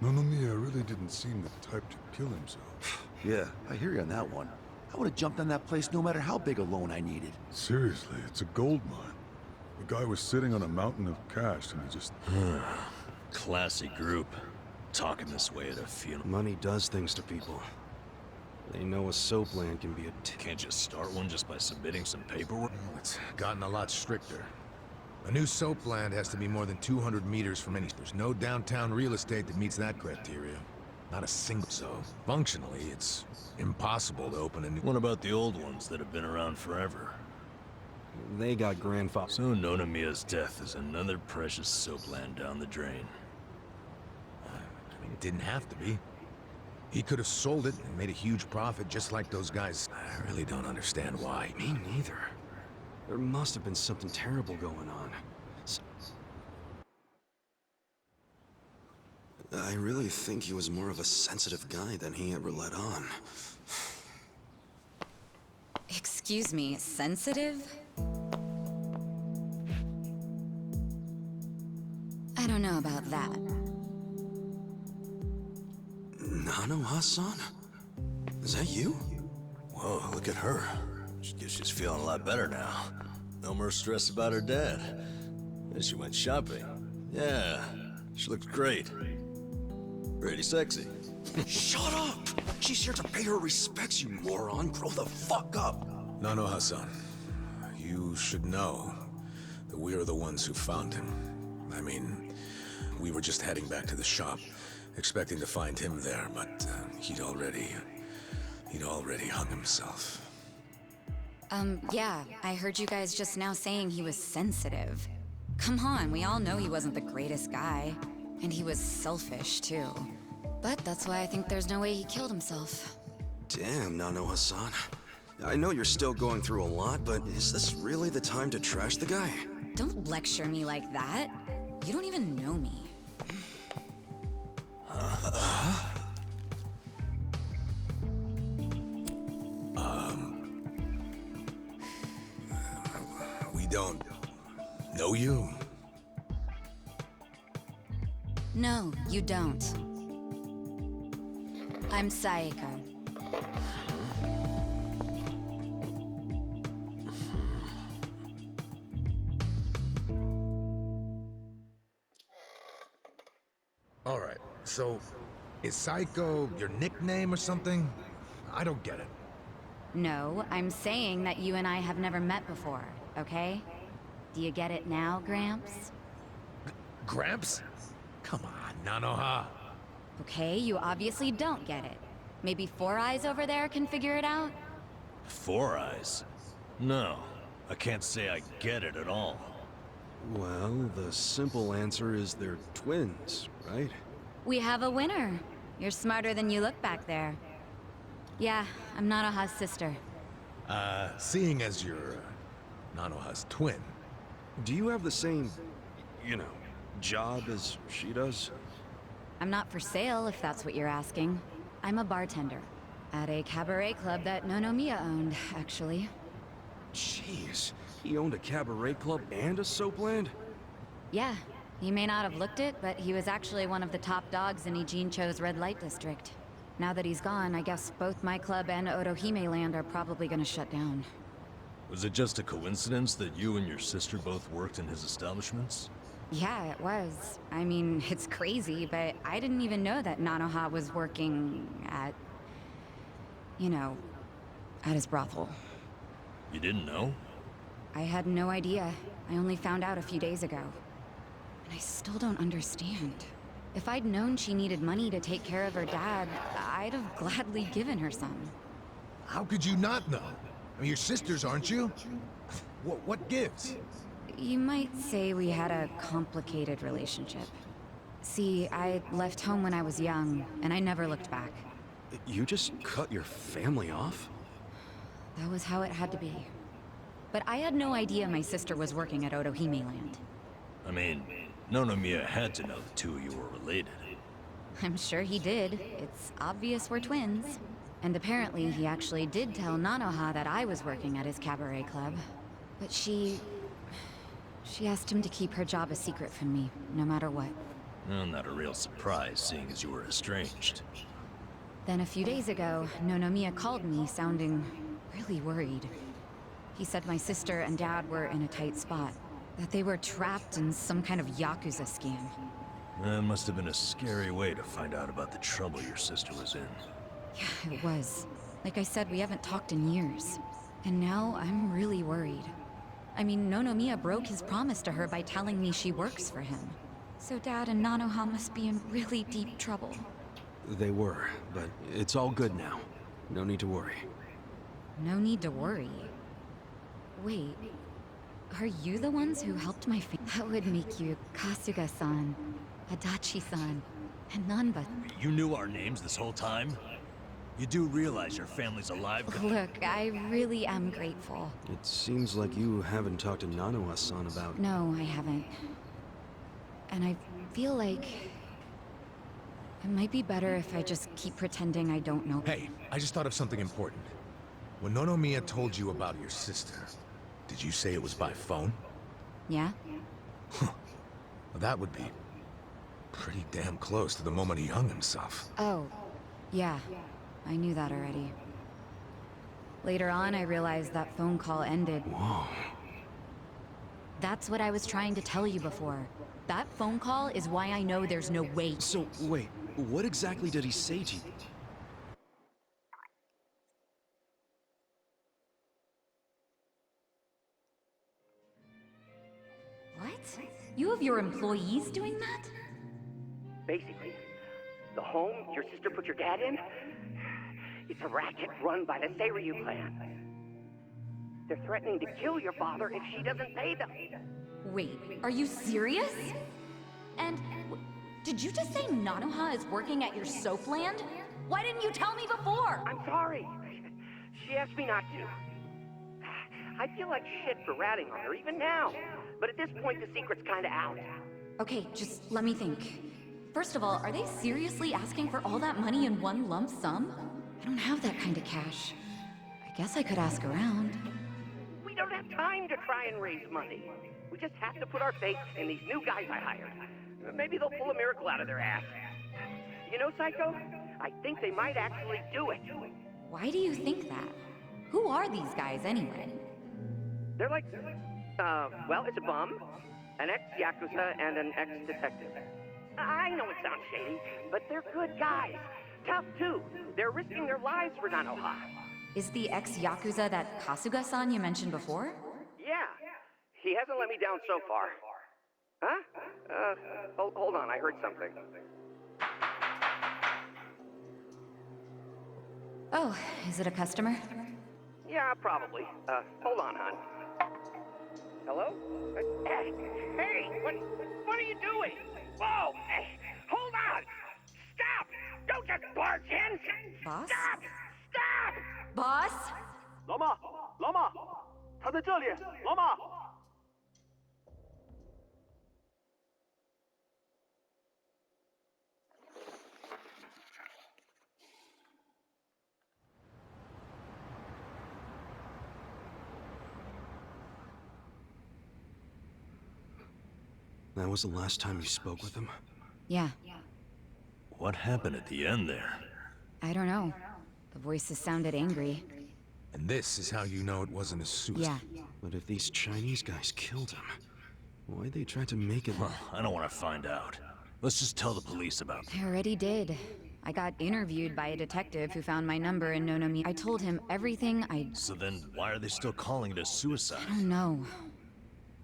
Nonomiya really didn't seem the type to kill himself. Yeah, I hear you on that one. I would have jumped on that place no matter how big a loan I needed. Seriously, it's a gold mine. The guy was sitting on a mountain of cash and he just... Classy group. Talking this way at a funeral. Money does things to people. They know a soap land can be a Can't just start one just by submitting some paperwork? Well, it's gotten a lot stricter. A new soap land has to be more than 200 meters from any... There's no downtown real estate that meets that criteria. Not a single... So, functionally, it's impossible to open a new... What about the old ones that have been around forever? They got grandfather. So Nonomiya's death is another precious soap land down the drain. I mean, it didn't have to be. He could have sold it and made a huge profit just like those guys. I really don't understand why. Me neither. There must have been something terrible going on. I really think he was more of a sensitive guy than he ever let on. Excuse me, sensitive? I don't know about that. Nano-Hassan? Is that you? Whoa, look at her. Guess she's feeling a lot better now. No more stress about her dad. And she went shopping. Yeah, she looks great. Pretty sexy. Shut up! She's here to pay her respects, you moron. Grow the fuck up! No, Hassan. You should know that we are the ones who found him. I mean, we were just heading back to the shop, expecting to find him there, but he'd already hung himself. Yeah, I heard you guys just now saying he was sensitive. Come on, we all know he wasn't the greatest guy. And he was selfish, too. But that's why I think there's no way he killed himself. Damn, Nano-Hassan. I know you're still going through a lot, but is this really the time to trash the guy? Don't lecture me like that. You don't even know me. We don't know you? No, you don't. I'm Saeko. All right, so is Psycho your nickname or something? I don't get it. No, I'm saying that you and I have never met before, okay? Do you get it now, Gramps? Gramps? Come on, Nanoha. Okay, you obviously don't get it. Maybe Four Eyes over there can figure it out? Four Eyes? No, I can't say I get it at all. Well, the simple answer is they're twins, right? We have a winner. You're smarter than you look back there. Yeah, I'm Nanoha's sister. Seeing as you're Nanoha's twin. Do you have the same, job as she does? I'm not for sale, if that's what you're asking. I'm a bartender. At a cabaret club that Nonomiya owned, actually. Jeez, he owned a cabaret club and a soap land? Yeah, he may not have looked it, but he was actually one of the top dogs in Ijincho's red light district. Now that he's gone, I guess both my club and Otohime land are probably gonna shut down. Was it just a coincidence that you and your sister both worked in his establishments? Yeah, it was. I mean, it's crazy, but I didn't even know that Nanoha was working at... at his brothel. You didn't know? I had no idea. I only found out a few days ago. And I still don't understand. If I'd known she needed money to take care of her dad, I'd have gladly given her some. How could you not know? I mean, you're sisters, aren't you? What gives? You might say we had a complicated relationship. See, I left home when I was young, and I never looked back. You just cut your family off? That was how it had to be. But I had no idea my sister was working at Otohime land. I mean, Nonomiya had to know the two of you were related. I'm sure he did. It's obvious we're twins. And apparently he actually did tell Nanoha that I was working at his cabaret club. But she asked him to keep her job a secret from me, no matter what. Well, not a real surprise, seeing as you were estranged. Then a few days ago, Nonomiya called me, sounding really worried. He said my sister and dad were in a tight spot, that they were trapped in some kind of Yakuza scam. That must have been a scary way to find out about the trouble your sister was in. Yeah, it was. Like I said, we haven't talked in years. And now I'm really worried. I mean, Nonomiya broke his promise to her by telling me she works for him. So Dad and Nanoha must be in really deep trouble. They were, but it's all good now. No need to worry. No need to worry. Wait, are you the ones who helped my family? That would make you Kasuga-san, Adachi-san, and Nanba. You knew our names this whole time? You do realize your family's alive? Look, I really am grateful. It seems like you haven't talked to Nanoha-san about... No, I haven't. And I feel like... it might be better if I just keep pretending I don't know. Hey, I just thought of something important. When Nonomiya told you about your sister, did you say it was by phone? Yeah? Well, that would be pretty damn close to the moment he hung himself. Oh, yeah. I knew that already. Later on, I realized that phone call ended. Whoa. That's what I was trying to tell you before. That phone call is why I know there's no way. So, wait, what exactly did he say to you? What? You have your employees doing that? Basically, the home your sister put your dad in, it's a racket run by the Seiryu clan. They're threatening to kill your father if she doesn't pay them. Wait, are you serious? And did you just say Nanoha is working at your soap land? Why didn't you tell me before? I'm sorry. She asked me not to. I feel like shit for ratting on her even now. But at this point, the secret's kinda out. Okay, just let me think. First of all, are they seriously asking for all that money in one lump sum? I don't have that kind of cash. I guess I could ask around. We don't have time to try and raise money. We just have to put our faith in these new guys I hired. Maybe they'll pull a miracle out of their ass. You know, Psycho? I think they might actually do it. Why do you think that? Who are these guys anyway? They're like, well, it's a bum, an ex-Yakuza, and an ex-detective. I know it sounds shady, but they're good guys. Tough, too. They're risking their lives for Nanoha. Is the ex-Yakuza that Kasuga-san you mentioned before? Yeah. He hasn't let me down so far. Huh? Hold on, I heard something. Oh, is it a customer? Yeah, probably. Hold on, hon. Hello? Hey, what are you doing? Whoa! Hey, hold on! Stop! Don't just barge in! Boss? Stop! Stop! Boss? 老马，老马，他在这里，老马。That was the last time you spoke with him? Yeah, What happened at the end there? I don't know. The voices sounded angry. And this is how you know it wasn't a suicide. Yeah. But if these Chinese guys killed him, why'd they try to make it... I don't want to find out. Let's just tell the police about it. I already did. I got interviewed by a detective who found my number in Nonomiya. I told him everything I So then, why are they still calling it a suicide? don't know.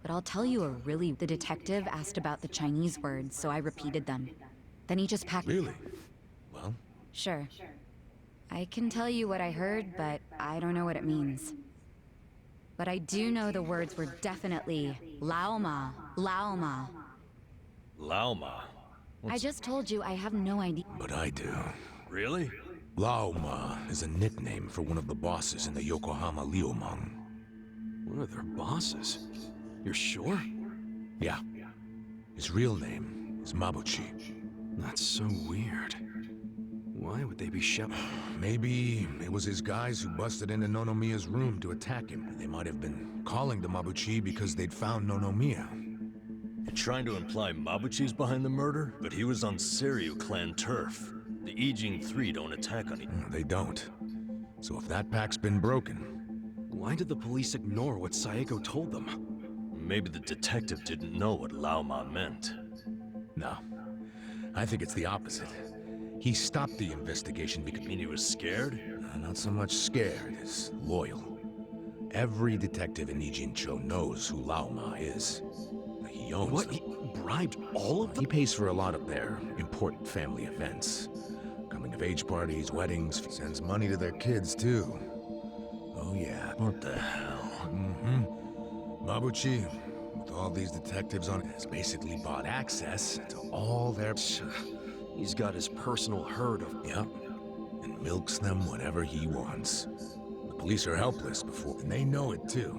But I'll tell you a really... The detective asked about the Chinese words, so I repeated them. Then he just packed... Really? Well, Sure. I can tell you what I heard, but I don't know what it means. But I do know the words were definitely Laoma, Laoma. Lauma. Hmm. I just told you I have no idea. but I do. Really? Laoma is a nickname for one of the bosses in the Yokohama Liumang. One of their bosses? You're sure? Yeah. His real name is Mabuchi. That's so weird. Why would they be Maybe it was his guys who busted into Nonomiya's room to attack him. They might have been calling the Mabuchi because they'd found Nonomiya. You're trying to imply Mabuchi's behind the murder? But he was on Seiryu clan turf. The Ijing Three don't attack on They don't. So if that pack's been broken... Why did the police ignore what Saeko told them? Maybe the detective didn't know what Liumang meant. No. I think it's the opposite. He stopped the investigation because... Mean he was scared? Not so much scared as loyal. Every detective in Ijincho knows who Liumang is. He owns What? them. He bribed all of them? He pays for a lot of their important family events. Coming-of-age parties, weddings, sends money to their kids, too. Oh, yeah. What the hell? Mabuchi, with all these detectives on it, has basically bought access to all their... He's got his personal herd of... Yep. And milks them whenever he wants. The police are helpless before... And they know it, too.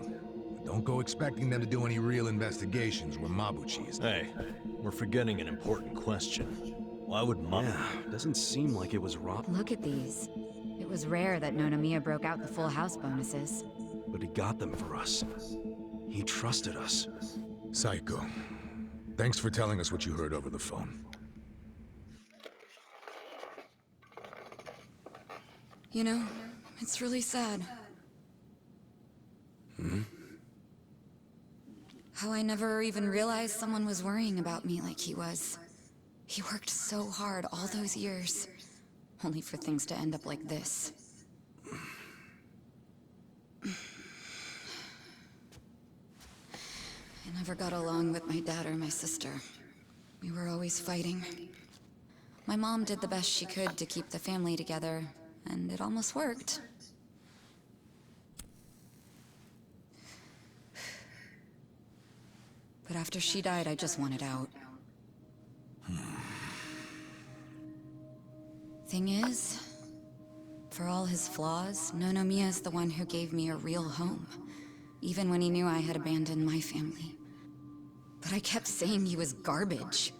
Don't go expecting them to do any real investigations where Mabuchi is... Hey, we're forgetting an important question. Why would Yeah, doesn't seem like it was Rob. Look at these. It was rare that Nonomiya broke out the full house bonuses. But he got them for us. He trusted us. Saeko, thanks for telling us what you heard over the phone. You know, it's really sad. How I never even realized someone was worrying about me like he was. He worked so hard all those years, only for things to end up like this. I never got along with my dad or my sister. We were always fighting. My mom did the best she could to keep the family together, and it almost worked. But after she died, I just wanted out. Thing is, for all his flaws, Nonomiya's the one who gave me a real home, even when he knew I had abandoned my family. But I kept saying he was garbage.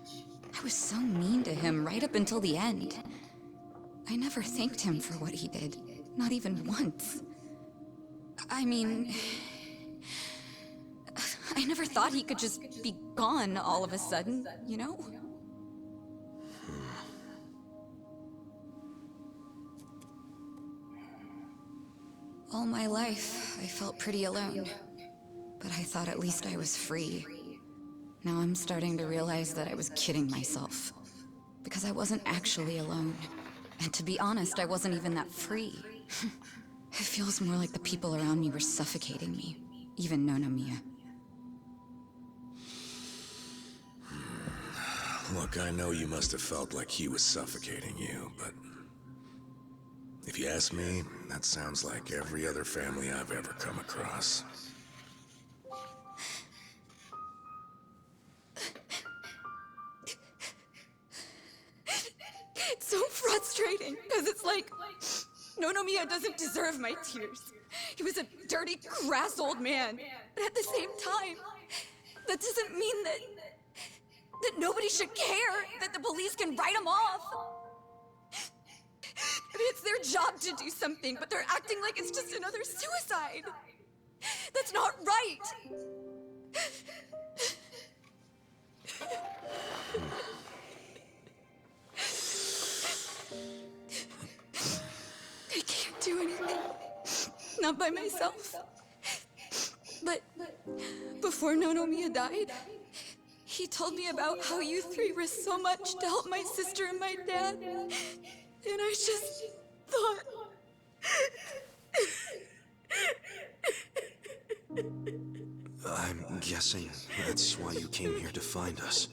I was so mean to him right up until the end. I never thanked him for what he did, not even once. I mean, I never thought he could just be gone all of a sudden, you know? All my life, I felt pretty alone. But I thought at least I was free. Now I'm starting to realize that I was kidding myself. Because I wasn't actually alone. And to be honest, I wasn't even that free. It feels more like the people around me were suffocating me. Even Nonomiya. Look, I know you must have felt like he was suffocating you, but... if you ask me, that sounds like every other family I've ever come across. It's so frustrating, because it's like... Nonomiya doesn't deserve my tears. He was a dirty, crass old man. But at the same time, that doesn't mean that nobody should care, that the police can write him off. I mean, it's their job to do something, but they're acting like it's just another suicide. That's not right. I can't do anything. Not by myself. But before Nonomiya died, he told me about how you three risked so much to help my sister and my dad. And I just thought... I'm guessing that's why you came here to find us.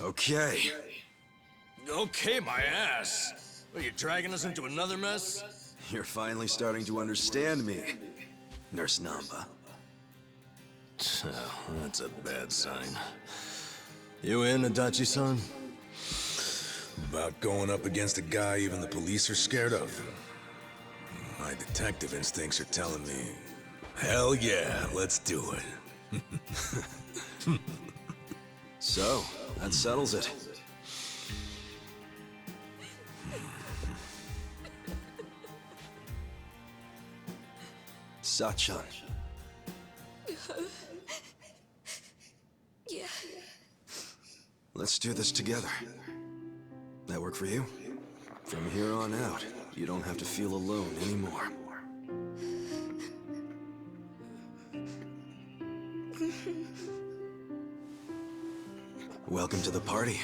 Okay. Okay, my ass. Are you dragging us into another mess? You're finally starting to understand me, Nurse Namba. Oh, that's a bad sign. You in, Adachi-san? About going up against a guy even the police are scared of. My detective instincts are telling me, hell yeah, let's do it. So, that settles it. Sachan. Yeah. Let's do this together. That work for you? From here on out, you don't have to feel alone anymore. Welcome to the party.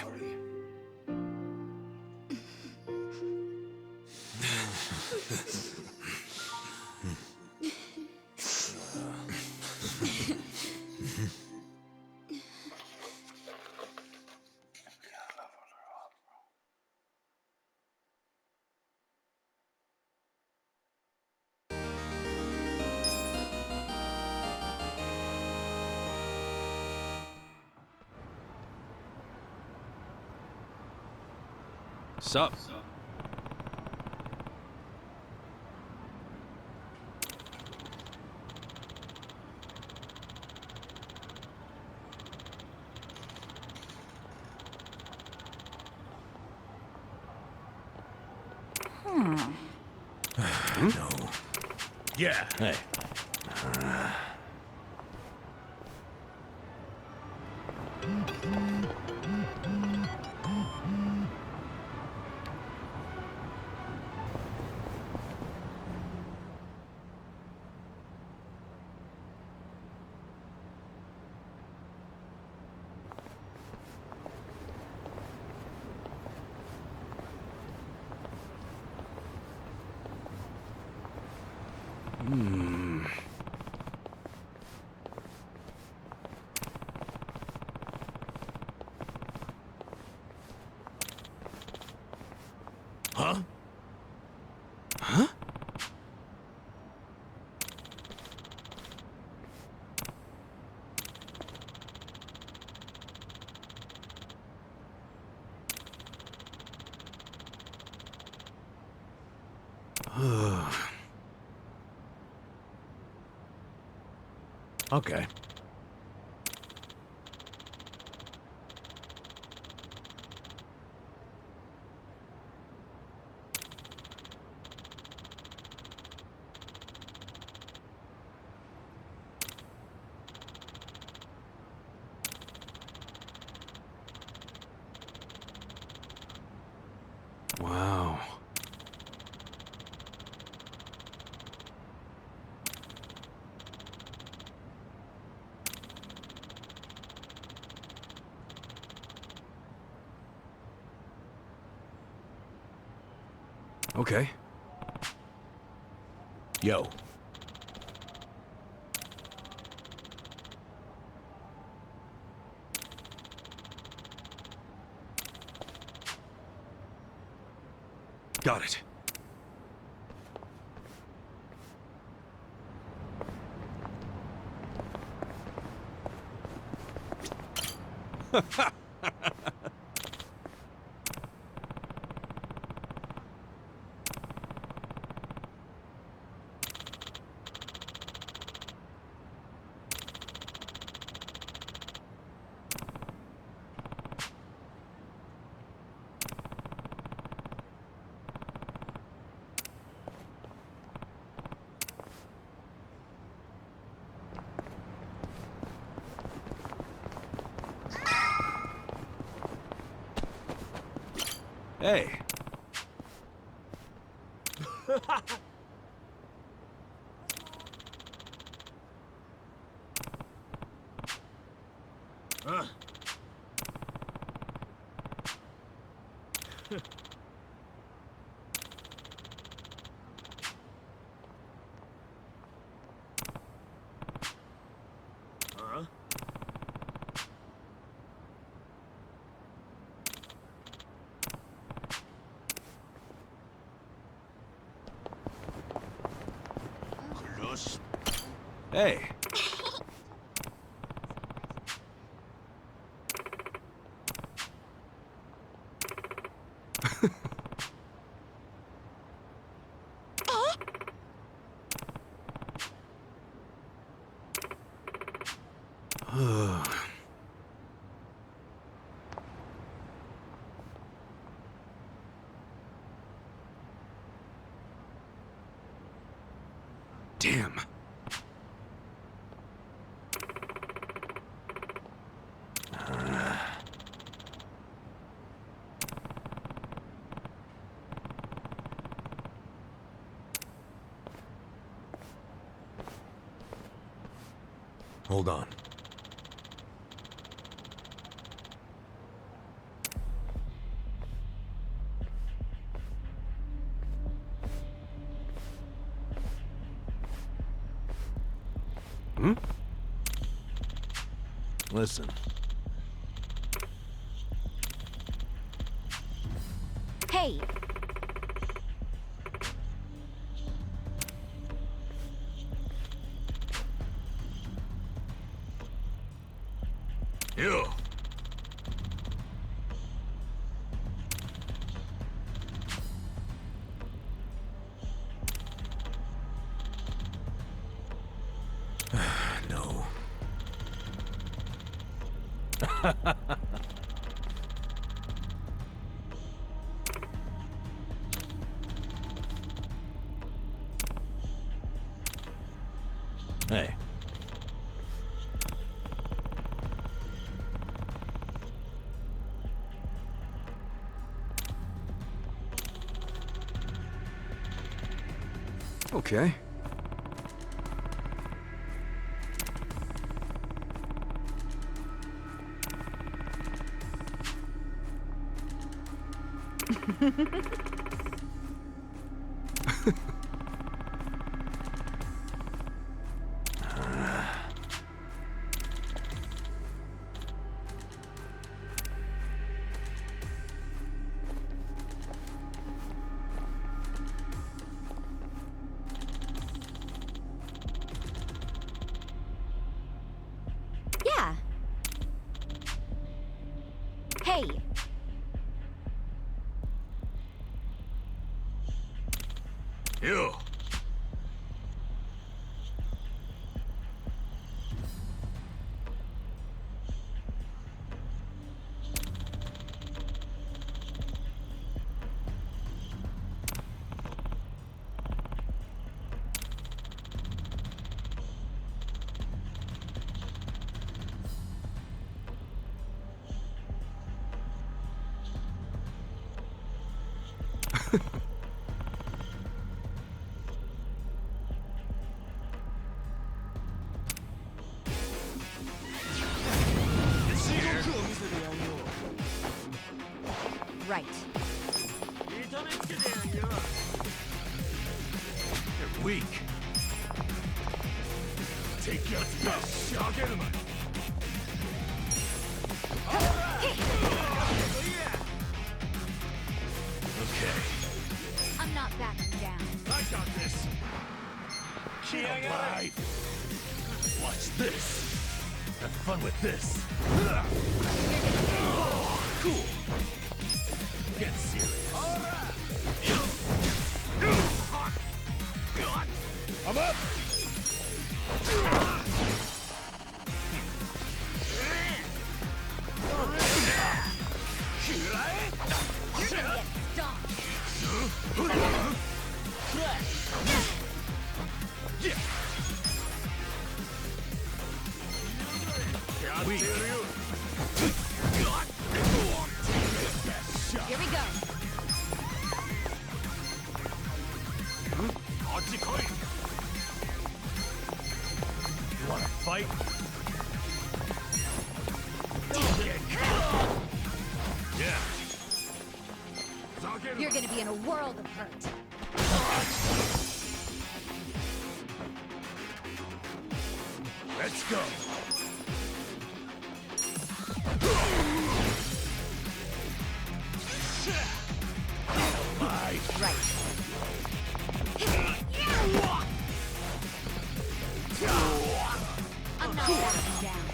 Sup? No. Yeah. Hey. Huh? Huh? Okay. Wow. Okay. Yo. Got it. Hey. Hey. Damn. Hold on. Listen. Hey! You. No. Hey. Okay. Yeah. Hey! You. Right. You're weak. Take your best shot. Get him. Okay. I'm not backing down. I got this. Get alive. Watch this. Have fun with this. Cool. Get serious. I'm up. You're gonna get stomped. Weak. Here we go. You wanna fight? Yeah. You're gonna be in a world of hurt. Let's go. Right. I'm not backing down.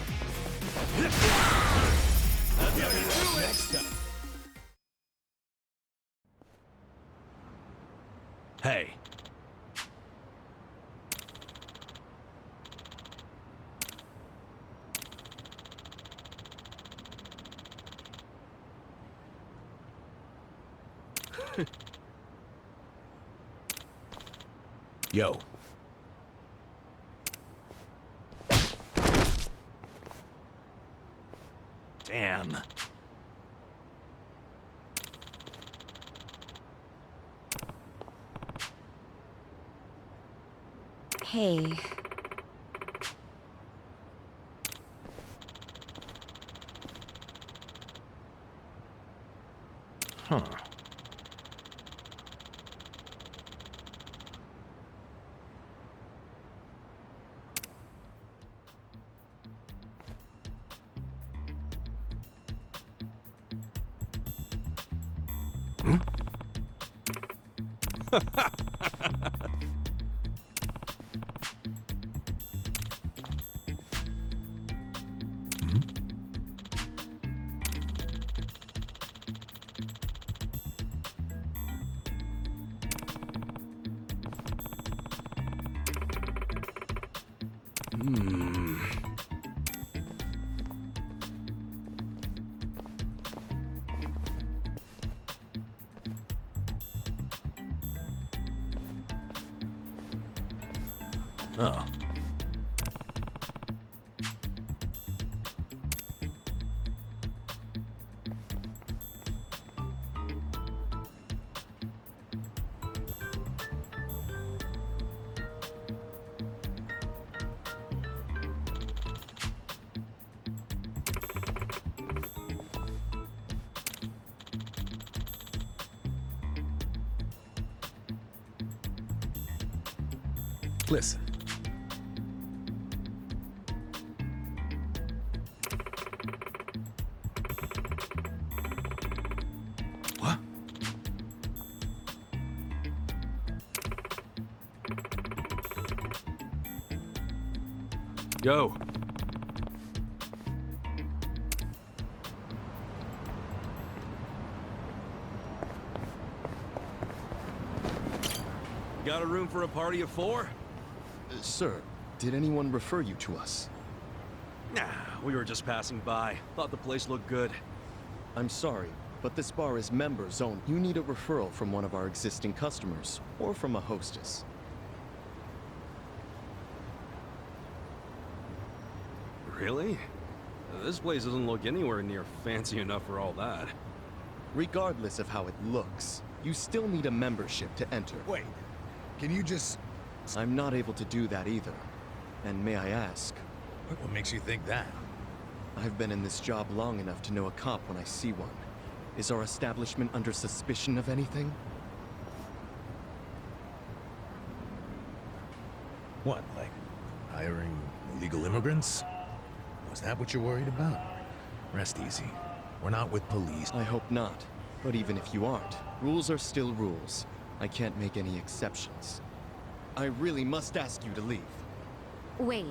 Next up. Hey. Yo. Damn. Hey. Huh. Oh. Listen. What? Yo. Got a room for a party of 4? Sir, did anyone refer you to us? Nah, we were just passing by. Thought the place looked good. I'm sorry, but this bar is members only. You need a referral from one of our existing customers, or from a hostess. Really? This place doesn't look anywhere near fancy enough for all that. Regardless of how it looks, you still need a membership to enter. Wait, can you just... I'm not able to do that either. And may I ask, What makes you think that? I've been in this job long enough to know a cop when I see one. Is our establishment under suspicion of anything? What, like hiring illegal immigrants? Was that what you're worried about? Rest easy. We're not with police. I hope not. But even if you aren't, rules are still rules. I can't make any exceptions. I really must ask you to leave. Wait,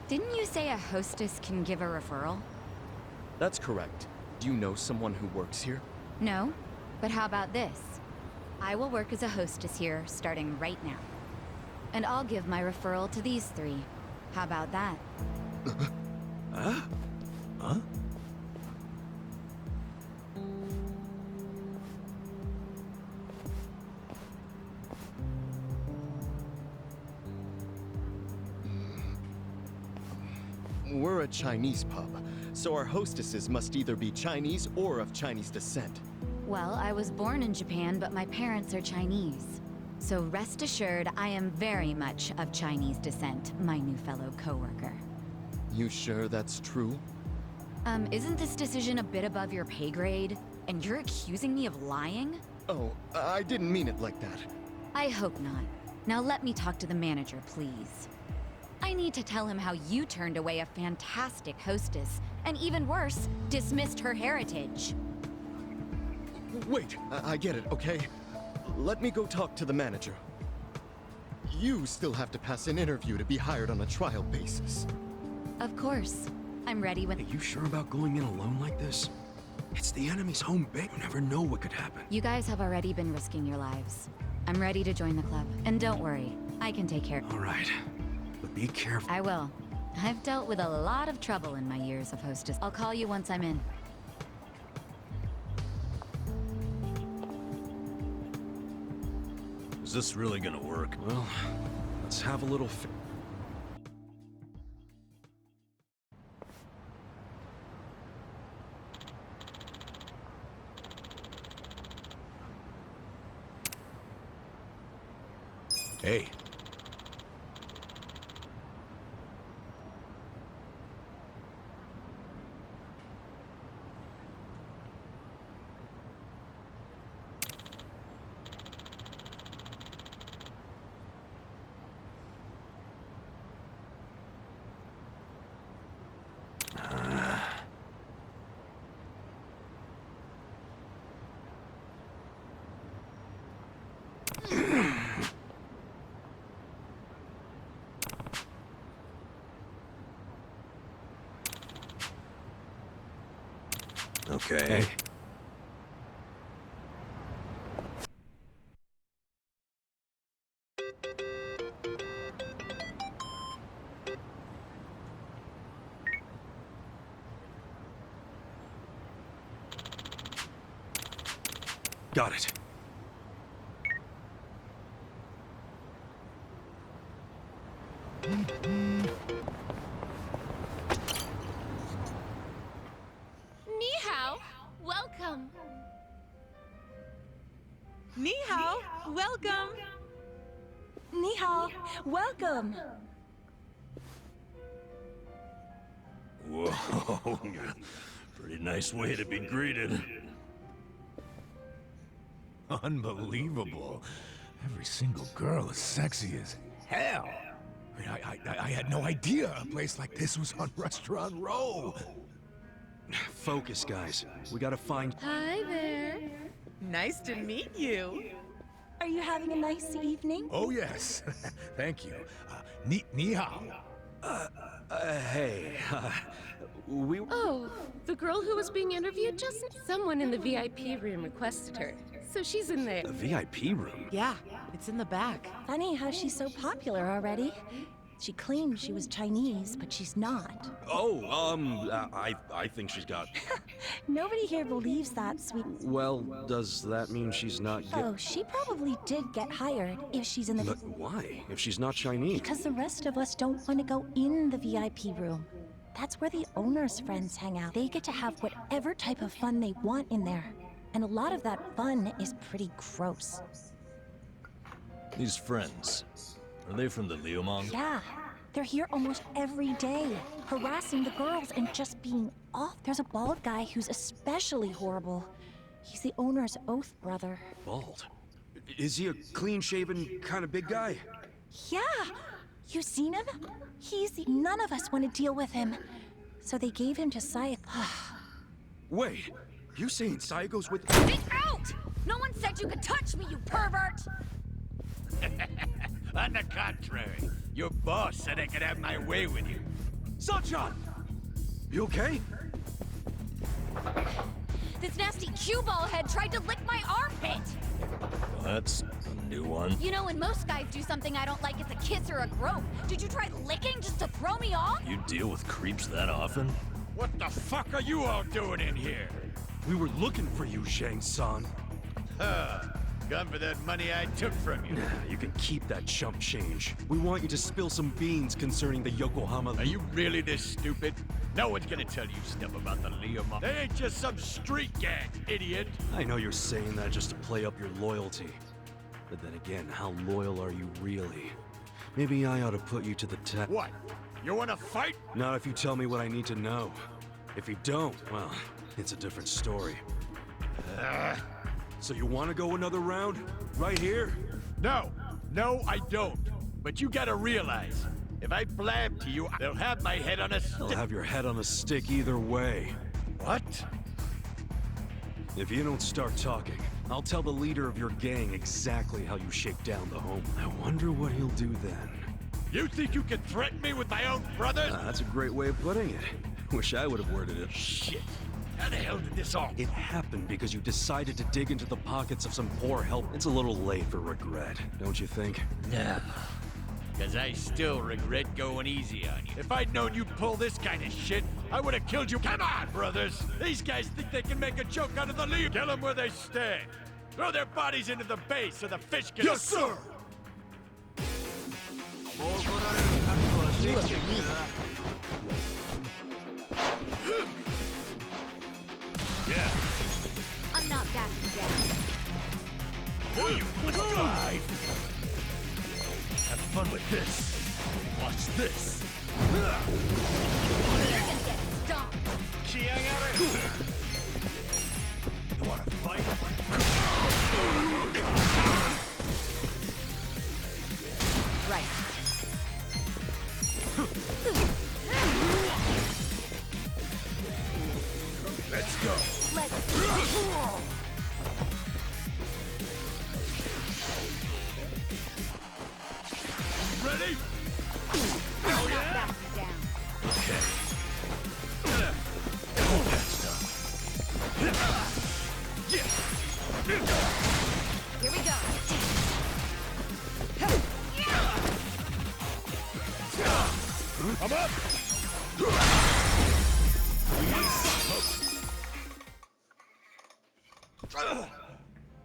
didn't you say a hostess can give a referral? That's correct. Do you know someone who works here? No? But how about this? I will work as a hostess here, starting right now. And I'll give my referral to these 3. How about that? Huh? Huh? We're a Chinese pub, so our hostesses must either be Chinese or of Chinese descent. Well, I was born in Japan, but my parents are Chinese. So rest assured, I am very much of Chinese descent, my new fellow coworker. You sure that's true? Isn't this decision a bit above your pay grade? And you're accusing me of lying? Oh, I didn't mean it like that. I hope not. Now let me talk to the manager, please. I need to tell him how you turned away a fantastic hostess, and even worse, dismissed her heritage. Wait, I get it, okay? Let me go talk to the manager. You still have to pass an interview to be hired on a trial basis. Of course. I'm ready when— Are you sure about going in alone like this? It's the enemy's home base. You never know what could happen. You guys have already been risking your lives. I'm ready to join the club. And don't worry, I can take care— All right. But be careful. I will. I've dealt with a lot of trouble in my years of hostess. I'll call you once I'm in. Is this really gonna work? Well, let's have a little Hey. Okay. Hey. Got it. Ni hao, welcome. Ni hao, welcome. Ni hao, welcome. Whoa. Pretty nice way to be greeted. Unbelievable. Every single girl is sexy as hell. I mean, I had no idea a place like this was on Restaurant Row. Focus, guys. We gotta find... Hi there. Nice to meet you. Are you having a nice evening? Oh, yes. Thank you. Ni hao. Hey, we... Oh, the girl who was being interviewed just... Someone in the VIP room requested her, so she's in there. The VIP room? Yeah, it's in the back. Funny how she's so popular already. She claimed she was Chinese, but she's not. Oh, I think she's got... Nobody here believes that, sweet. Well, does that mean she's not Oh, she probably did get hired if she's in the... But why, if she's not Chinese? Because the rest of us don't want to go in the VIP room. That's where the owner's friends hang out. They get to have whatever type of fun they want in there. And a lot of that fun is pretty gross. These friends, are they from the Liumang? Yeah, they're here almost every day, harassing the girls and just being off. There's a bald guy who's especially horrible. He's the owner's oath brother. Bald? Is he a clean-shaven, kind of big guy? Yeah, you seen him? None of us want to deal with him. So they gave him to Sayako. Wait, you saying Sayako's with... Get out! No one said you could touch me, you pervert! On the contrary, your boss said I could have my way with you. Sunshine! You okay? This nasty cue ball head tried to lick my armpit! Well, that's a new one. You know, when most guys do something I don't like, it's a kiss or a grope. Did you try licking just to throw me off? You deal with creeps that often? What the fuck are you all doing in here? We were looking for you, Zhang-san. Come for that money I took from you. You can keep that chump change. We want you to spill some beans concerning the Yokohama... Are you really this stupid? No one's gonna tell you stuff about the Liumang. They ain't just some street gang, idiot. I know you're saying that just to play up your loyalty. But then again, how loyal are you really? Maybe I ought to put you to the test. What? You wanna fight? Not if you tell me what I need to know. If you don't, well, it's a different story. So you want to go another round? Right here? No, I don't. But you gotta realize, if I blab to you, they'll have my head on a stick. They'll have your head on a stick either way. What? If you don't start talking, I'll tell the leader of your gang exactly how you shake down the home. I wonder what he'll do then. You think you can threaten me with my own brothers? That's a great way of putting it. Wish I would have worded it. Shit. How the hell did this all... It happened because you decided to dig into the pockets of some poor help. It's a little late for regret, don't you think? No. Because I still regret going easy on you. If I'd known you'd pull this kind of shit, I would have killed you. Come on, brothers! These guys think they can make a joke out of the lead. Kill them where they stand. Throw their bodies into the bay so the fish can... Yes, sir! Yeah. I'm not backing down. Oh, you alive! Have fun with this. Watch this. You're gonna get stomped. You wanna fight? Right. Let's go. Let's go. Ready? Oh, yeah.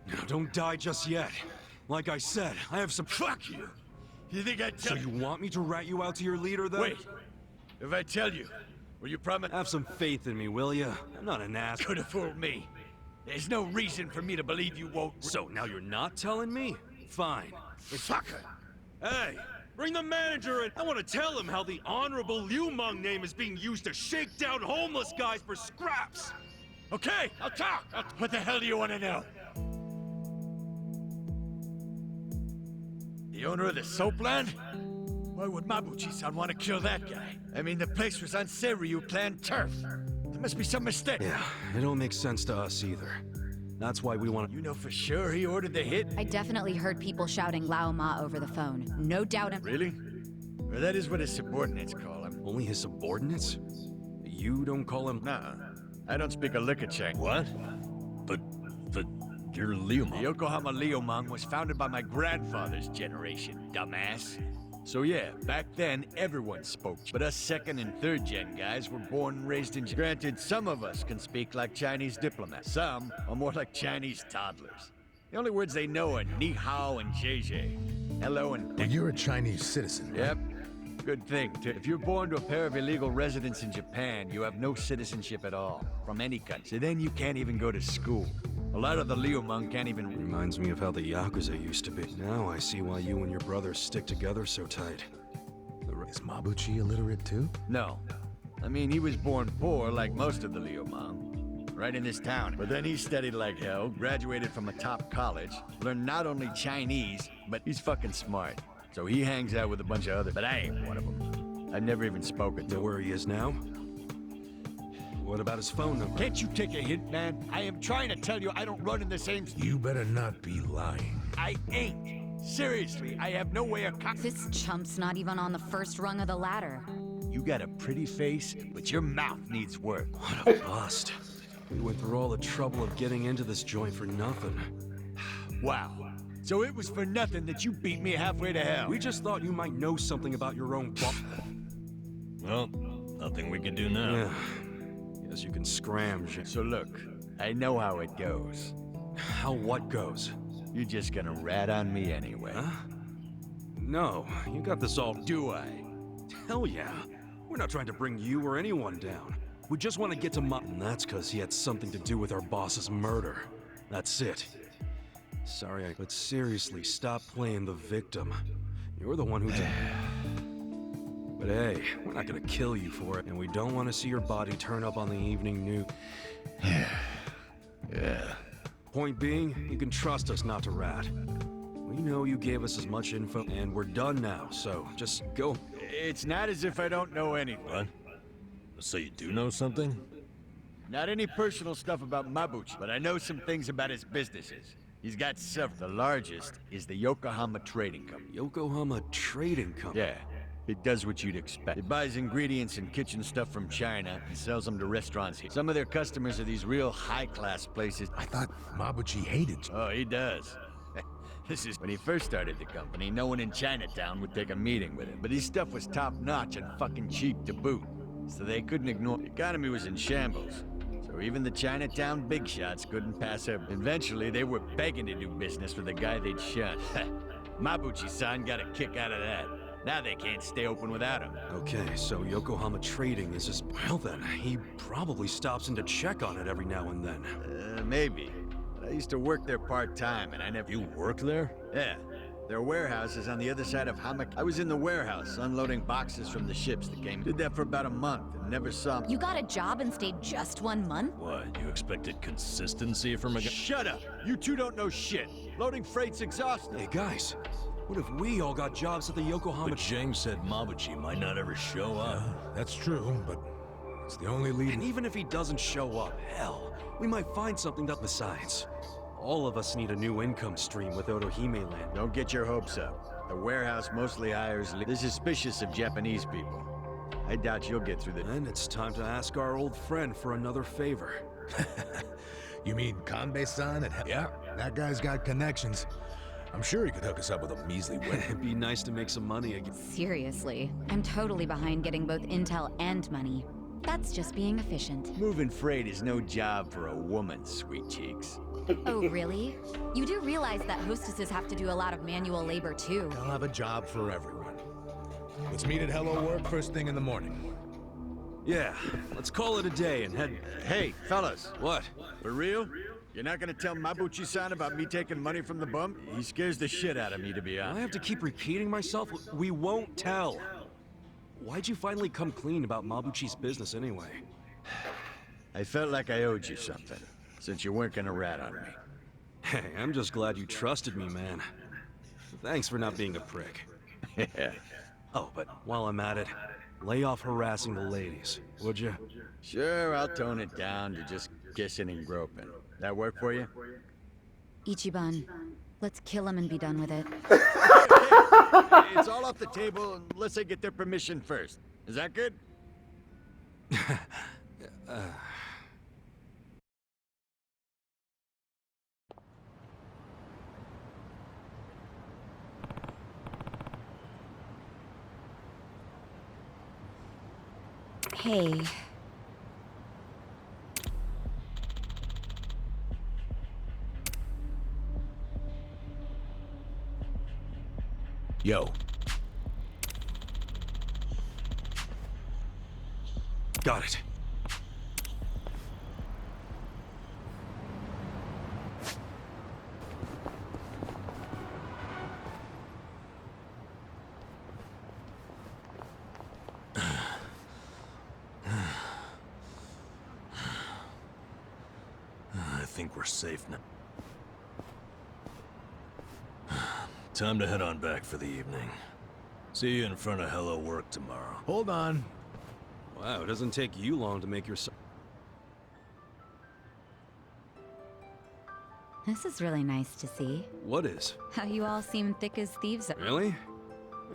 Now, don't die just yet. Like I said, I have some— Fuck you! You think I So you want me to rat you out to your leader, then? Wait. If I tell you, will you promise? Have some faith in me, will ya? I'm not an ass. Could have fooled me. There's no reason for me to believe you won't. So now you're not telling me? Fine. Fucker! Hey, bring the manager in. I want to tell him how the honorable Liumang name is being used to shake down homeless guys for scraps. Okay, I'll talk. What the hell do you want to know? The owner of the soapland? Why would Mabuchi-san want to kill that guy? I mean, the place was on Seiryu clan turf. There must be some mistake. Yeah, it don't make sense to us either. That's why we want to— You know for sure he ordered the hit? I definitely heard people shouting Lao Ma over the phone. No doubt. Really? Well, that is what his subordinates call him. Only his subordinates? You don't call him— Nah, I don't speak a lick of Chinese. What? But you're Liumang. The Yokohama Liumang was founded by my grandfather's generation, dumbass. So yeah, back then, everyone spoke. But us second and third gen guys were born and raised in... Granted, some of us can speak like Chinese diplomats. Some are more like Chinese toddlers. The only words they know are ni hao and JJ. Hello and... Well, you're a Chinese citizen, right? Yep. Good thing, too. If you're born to a pair of illegal residents in Japan, you have no citizenship at all, from any country. So then you can't even go to school. A lot of the Liumang can't even... Reminds me of how the Yakuza used to be. Now I see why you and your brothers stick together so tight. Is Mabuchi illiterate too? No. I mean, he was born poor like most of the Liumang. Right in this town. But then he studied like hell, graduated from a top college, learned not only Chinese, but he's fucking smart. So he hangs out with a bunch of others, but I ain't one of them. I've never even spoken to him. Know where he is now? What about his phone number? Can't you take a hint, man? I am trying to tell you I don't run in the same... You better not be lying. I ain't. Seriously, I have no way of... This chump's not even on the first rung of the ladder. You got a pretty face, but your mouth needs work. What a bust. We went through all the trouble of getting into this joint for nothing. Wow. So it was for nothing that you beat me halfway to hell. We just thought you might know something about your own Well, nothing we can do now. Yeah. Guess you can scram. So look, I know how it goes. How what goes? You're just gonna rat on me anyway. Huh? No, you got this all. Do I? Hell yeah. We're not trying to bring you or anyone down. We just want to get to And that's because he had something to do with our boss's murder. That's it. Sorry, but seriously, stop playing the victim. You're the one who did. But hey, we're not gonna kill you for it, and we don't want to see your body turn up on the evening news. Yeah. Point being, you can trust us not to rat. We know you gave us as much info, and we're done now, so just go. It's not as if I don't know anything. What? So you do know something? Not any personal stuff about Mabuchi, but I know some things about his businesses. He's got several. The largest is the Yokohama Trading Company. Yokohama Trading Company? Yeah. It does what you'd expect. It buys ingredients and kitchen stuff from China and sells them to restaurants here. Some of their customers are these real high-class places. I thought Mabuchi hated you. Oh, he does. This is when he first started the company, no one in Chinatown would take a meeting with him. But his stuff was top-notch and fucking cheap to boot. So they couldn't ignore. The economy was in shambles. So even the Chinatown big shots couldn't pass up. Eventually, they were begging to do business with the guy they'd shot. Mabuchi-san got a kick out of that. Now they can't stay open without him. Okay, so Yokohama Trading is just... Well then, he probably stops in to check on it every now and then. Maybe. But I used to work there part-time, and I never... You work there? Yeah. Their warehouse is on the other side of Hamak. I was in the warehouse, unloading boxes from the ships that came. Did that for about a month, and never saw... You got a job and stayed just 1 month? What, you expected consistency from a guy? Shut up! You two don't know shit! Loading freight's exhausting! Hey guys, what if we all got jobs at the Yokohama... But Jang said Mabuchi might not ever show up. That's true, but it's the only lead. And even if he doesn't show up, hell, we might find something that... Besides, all of us need a new income stream with Otohime Land. Don't get your hopes up. The warehouse mostly hires... They're suspicious of Japanese people. I doubt you'll get through the... And it's time to ask our old friend for another favor. You mean Kanbei-san at... Yeah, that guy's got connections. I'm sure he could hook us up with a measly win. It'd be nice to make some money again. Seriously, I'm totally behind getting both intel and money. That's just being efficient. Moving freight is no job for a woman, sweet cheeks. Oh, really? You do realize that hostesses have to do a lot of manual labor, too. I'll have a job for everyone. Let's meet at Hello Work first thing in the morning. Yeah, let's call it a day and head... Hey, fellas. What? For real? You're not gonna tell Mabuchi-san about me taking money from the bum? He scares the shit out of me, to be honest. I have to keep repeating myself? We won't tell. Why'd you finally come clean about Mabuchi's business anyway? I felt like I owed you something, since you weren't gonna rat on me. Hey, I'm just glad you trusted me, man. Thanks for not being a prick. Yeah. Oh, but while I'm at it, lay off harassing the ladies, would you? Sure, I'll tone it down to just kissing and groping. That work for you? Ichiban, let's kill him and be done with it. It's all off the table unless I get their permission first. Is that good? Hey. Yo. Got it. I think we're safe now. Time to head on back for the evening. See you in front of Hello Work tomorrow. Hold on. Wow, it doesn't take you long to make your... This is really nice to see. What is? How you all seem thick as thieves. Really?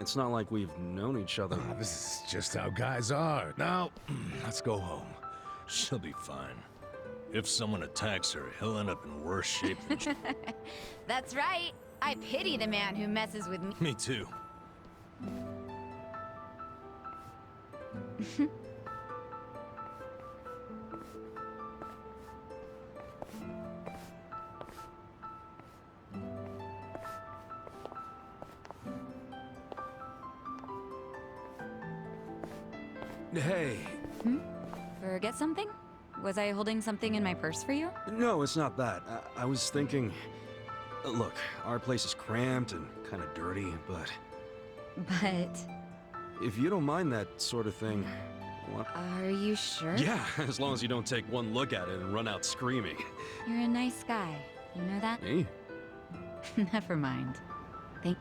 It's not like we've known each other. This is just how guys are. Now, let's go home. She'll be fine. If someone attacks her, he'll end up in worse shape than she... That's right. I pity the man who messes with me. Me too. Hey. Forget something? Was I holding something in my purse for you? No, it's not that. I was thinking... Look, our place is cramped and kind of dirty, but... But... If you don't mind that sort of thing, what? Are you sure? Yeah, as long as you don't take one look at it and run out screaming. You're a nice guy. You know that? Me? Never mind. Thank...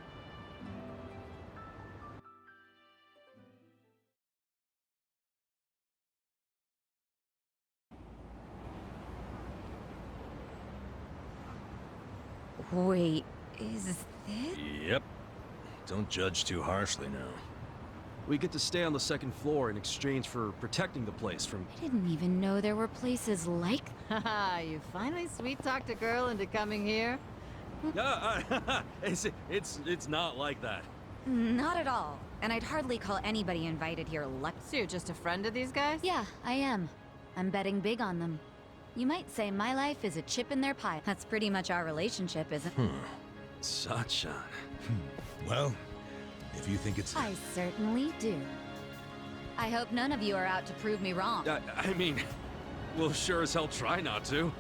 Wait, is this... Yep. Don't judge too harshly now. We get to stay on the second floor in exchange for protecting the place from... I didn't even know there were places like... Haha, you finally sweet-talked a girl into coming here? It's not like that. Not at all. And I'd hardly call anybody invited here lucky. So you're just a friend of these guys? Yeah, I am. I'm betting big on them. You might say my life is a chip in their pie. That's pretty much our relationship, isn't it? Sachan. Well, if you think it's... I certainly do. I hope none of you are out to prove me wrong. I mean, we'll sure as hell try not to.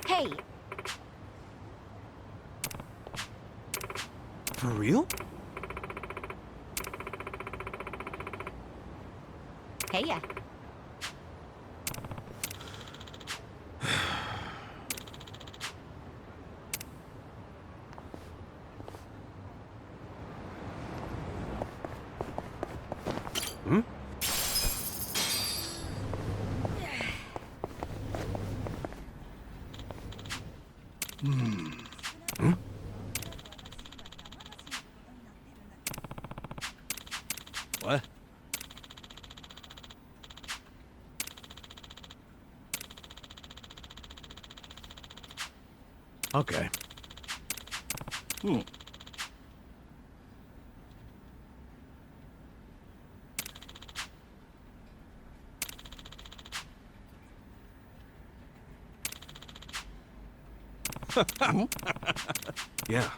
Hey! For real? Hey ya. Hmm? Okay. Yeah.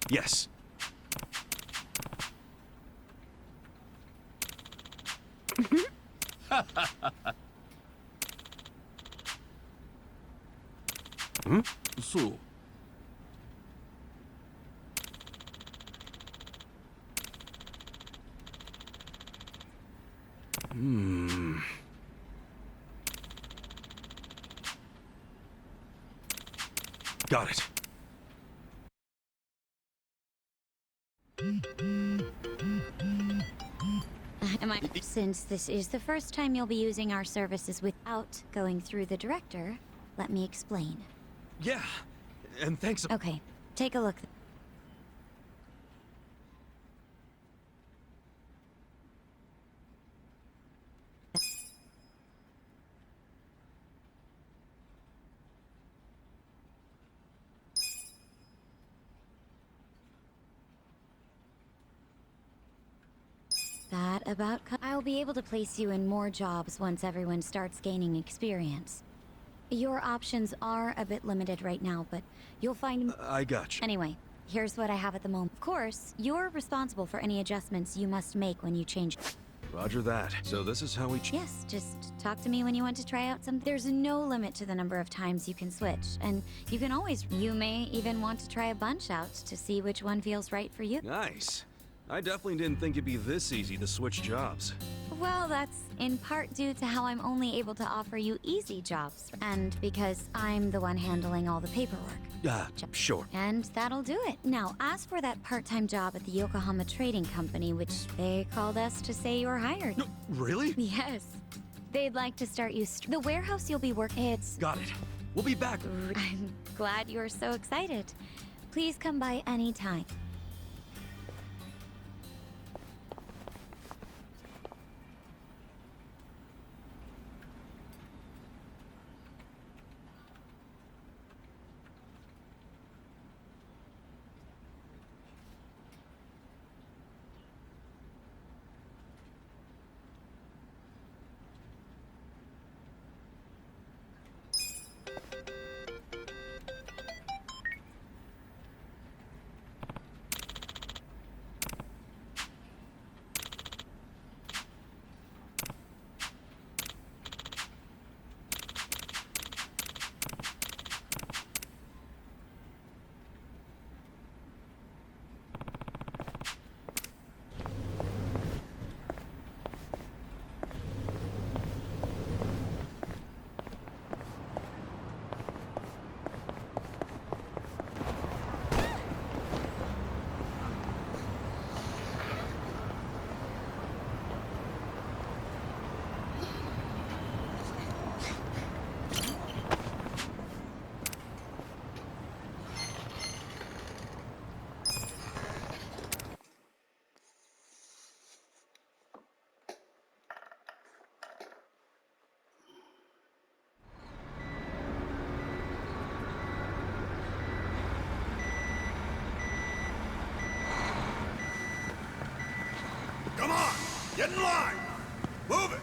Yes. Hmm? So. Hmm. Got it. Since this is the first time you'll be using our services without going through the director, let me explain. Yeah. And thanks. Okay, take a look. That about I'll be able to place you in more jobs once everyone starts gaining experience. Your options are a bit limited right now, but you'll find... I got you. Anyway, here's what I have at the moment. Of course, you're responsible for any adjustments you must make when you change. Roger that. So this is how we... Yes, just talk to me when you want to try out something. There's no limit to the number of times you can switch, and you can always... You may even want to try a bunch out to see which one feels right for you. Nice. I definitely didn't think it'd be this easy to switch jobs. Well, that's in part due to how I'm only able to offer you easy jobs, and because I'm the one handling all the paperwork. Sure. And that'll do it. Now, as for that part-time job at the Yokohama Trading Company, which they called us to say you're hired. No, really? Yes. They'd like to start you the warehouse you'll be working. It's... Got it. We'll be back. I'm glad you're so excited. Please come by any time. Come on! Get in line! Move it!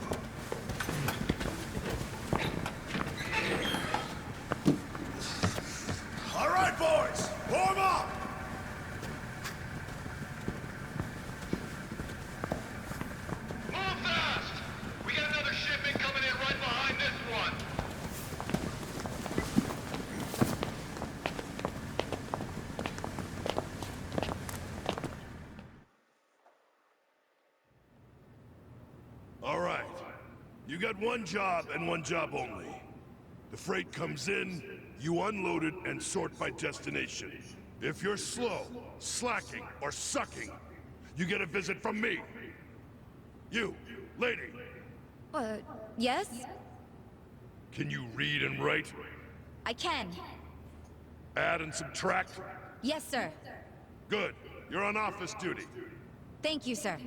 All right, boys! Warm up! Move fast! We got another shipment coming in right behind this one! All right. You got one job and one job only. The freight comes in, you unload it and sort by destination. If you're slow, slacking, or sucking, You get a visit from me. You, lady. Yes? Can you read and write? I can. Add and subtract? Yes, sir. Good. You're on office duty. Thank you, sir.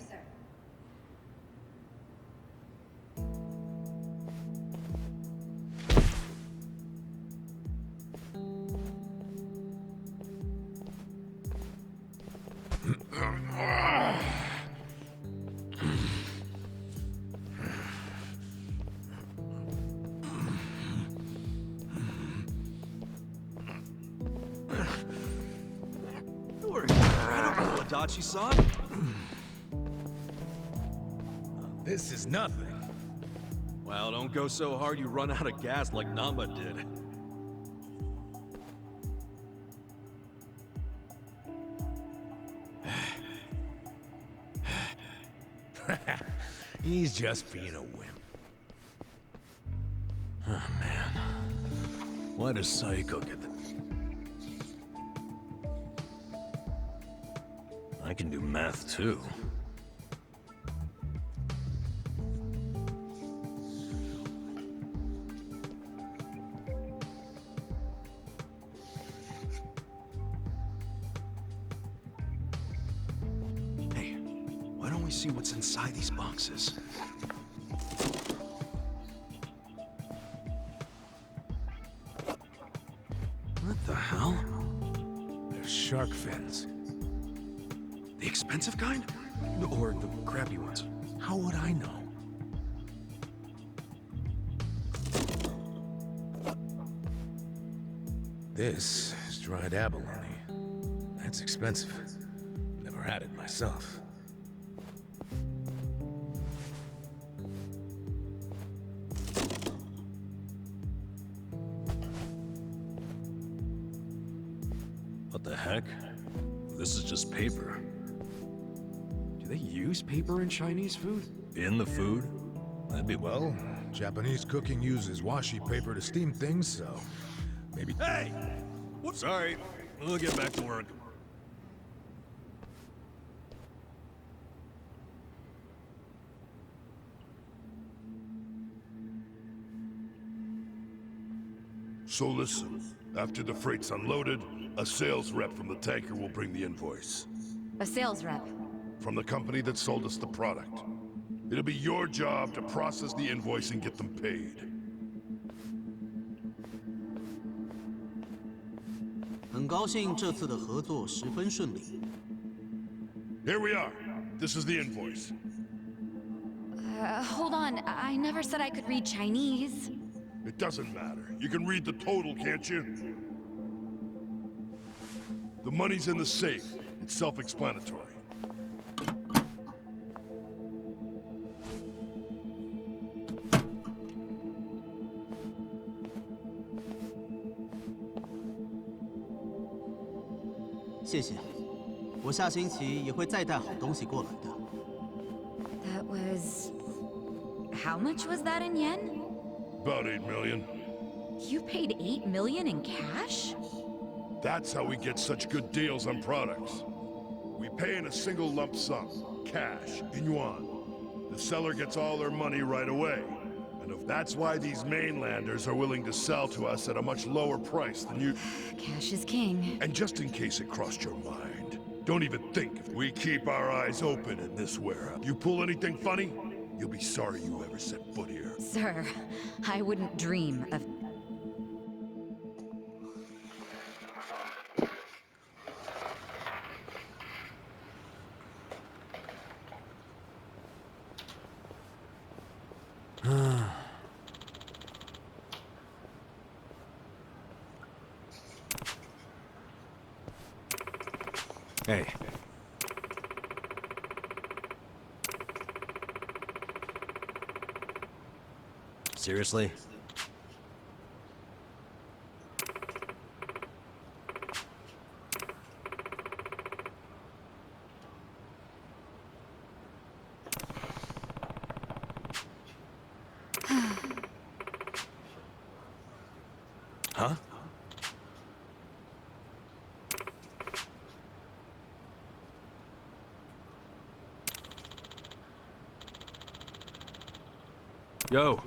You're incredible, Adachi-san. This is nothing. Well, don't go so hard you run out of gas like Namba did. He's just being a wimp. Oh, man. Why does Saiko get the... I can do math, too. Hey, why don't we see what's inside these boxes? What the hell? They're shark fins. The expensive kind? Or the crappy ones? How would I know? This is dried abalone. That's expensive. Never had it myself. What the heck? This is just paper. Do they use paper in Chinese food? In the food? That'd be Well, Japanese cooking uses washi paper to steam things, so maybe... Hey! What? Sorry. We'll get back to work. So listen, after the freight's unloaded, a sales rep from the tanker will bring the invoice. A sales rep. From the company that sold us the product. It'll be your job to process the invoice and get them paid. 很高兴这次的合作十分顺利。 Here we are. This is the invoice. Hold on. I never said I could read Chinese. It doesn't matter. You can read the total, can't you? The money's in the safe. It's self-explanatory. That was... How much was that in yen? About 8 million. You paid 8 million in cash? That's how we get such good deals on products. We pay in a single lump sum, cash, in yuan. The seller gets all their money right away. And if that's why these mainlanders are willing to sell to us at a much lower price than you... Cash is king. And just in case it crossed your mind, don't even think. We keep our eyes open in this warehouse. You pull anything funny, you'll be sorry you ever set foot here. Sir, I wouldn't dream of... Hey. Seriously? Huh? Yo,